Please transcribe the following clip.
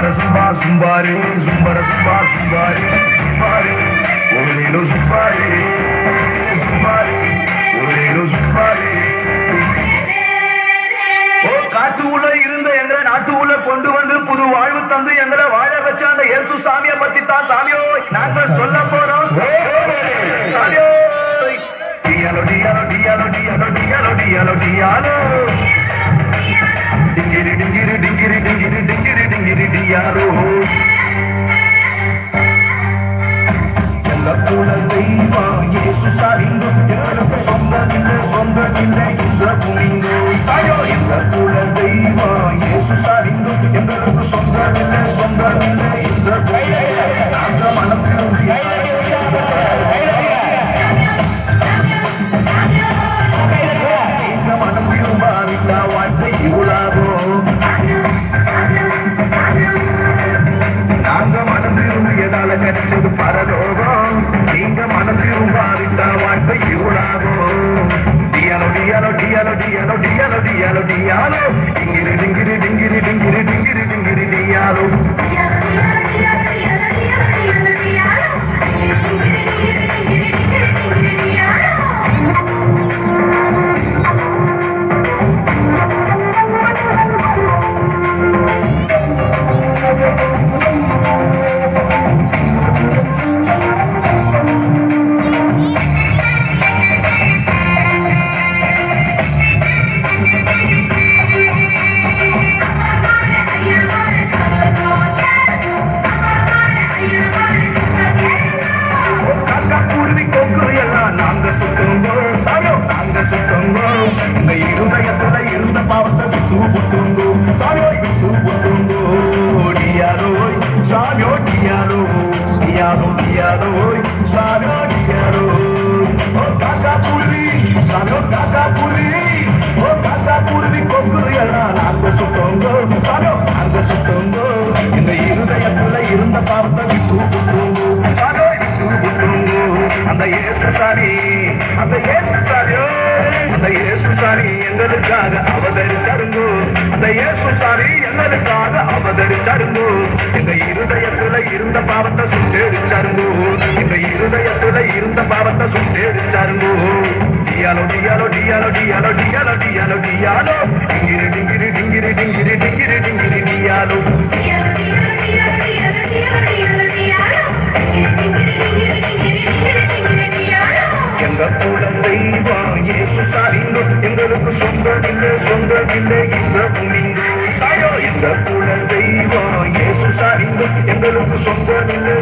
zumba zumbare, zumbara zumba zumbare, zumbare, olelo zumbare, zumbare, olelo zumbare. ஓ காட்டு உள்ள இருந்த எங்களை நாட்டு உள்ள கொண்டு வந்து புது வாழ்வு தந்து எங்களை வாழ வச்ச அந்த இயேசு சாமியை பத்தி தான் சாமியோ நாங்கள் சொல்ல போறோம். சாமியோ டியாலோ டியாலோ டியாலோ டியாலோ டியாலோ டியாலோ டியாலோ டிங்கிரி டிங்கிரி டிங்கிரி டிங்கிரி டிங்கிரி டிங்கிரி டியாலோ எங்க கூட தெய்வா இயேசு சாரிங்கோ எங்களுக்கு சொந்தமில்லை இந்த பூமிங்கோ சாயோ எங்க கூட தெய்வா இயேசு சாரிங்கோ எங்களுக்கு சொந்தமில்லை இந்த பூமி நாங்க மனம் திரும்பி மனம் திரும்பாவிட்டா வாழ்க்கை இவ்வளவோ நாங்க மனம் திரும்பியதால கிடைச்சது பரலோகம் நீங்க மனம் திரும்பாவிட்டா வாழ்க்கை இவ்வளவோ டியாலோ டியாலோ டியாலோ டியாலோ டியாலோ டியாலோ டியாலோ டிங்கிரி டிங்கிரி டிங்கிரி டிங்கிரி டிங்கிரி டிங்கிரி டியாலோ இந்த இருதயத்துல இருந்த பாவத்தை விட்டு புட்டுங்கோ சாமியோ விட்டு புட்டுங்கோ டியாலோ சாமியோ டியாலோ டியாலோ டியாலோ சாமியோ டியாலோ ஓ காக்கா புருவி சாமியோ காக்கா புருவி ஓ காக்கா புருவி கொக்குரு எல்லாம் நாங்க சுட்டோங்கோ சாமியோ நாங்க சுட்டோங்கோ இந்த இருதயத்துல இருந்த பாவத்தை விட்டு புட்டுங்கோ சாமியோ விட்டு புட்டுங்கோ அந்த இயேசு சாமி அந்த இயேசு சாமியோ அந்த இயேசு சாமி எங்களுக்காக அவதரிச்சாருங்கோ அந்த இயேசு சாமி எங்களுக்காக அவதரிச்சாருங்கோ இந்த இருதயத்துல இருந்த பாவத்தை சுட்டேரிச்சாருங்கோ இந்த இருதயத்துல இருந்த பாவத்தை சுட்டேரிச்சாருங்கோ டியாலோ டியாலோ டியாலோ டியாலோ டியாலோ டியாலோ டியாலோ டிங்கிரி டிங்கிரி டிங்கிரி டிங்கிரி டிங்கிரி டிங்கிரி டியாலோ எங்க கூட தெய்வா இயேசு சாரிங்கோ எங்களுக்கு சொந்தமில்லை இந்த பூமிங்கோ சாயோ எங்க கூட தெய்வா இயேசு சாரிங்கோ எங்களுக்கு சொந்தமில்லை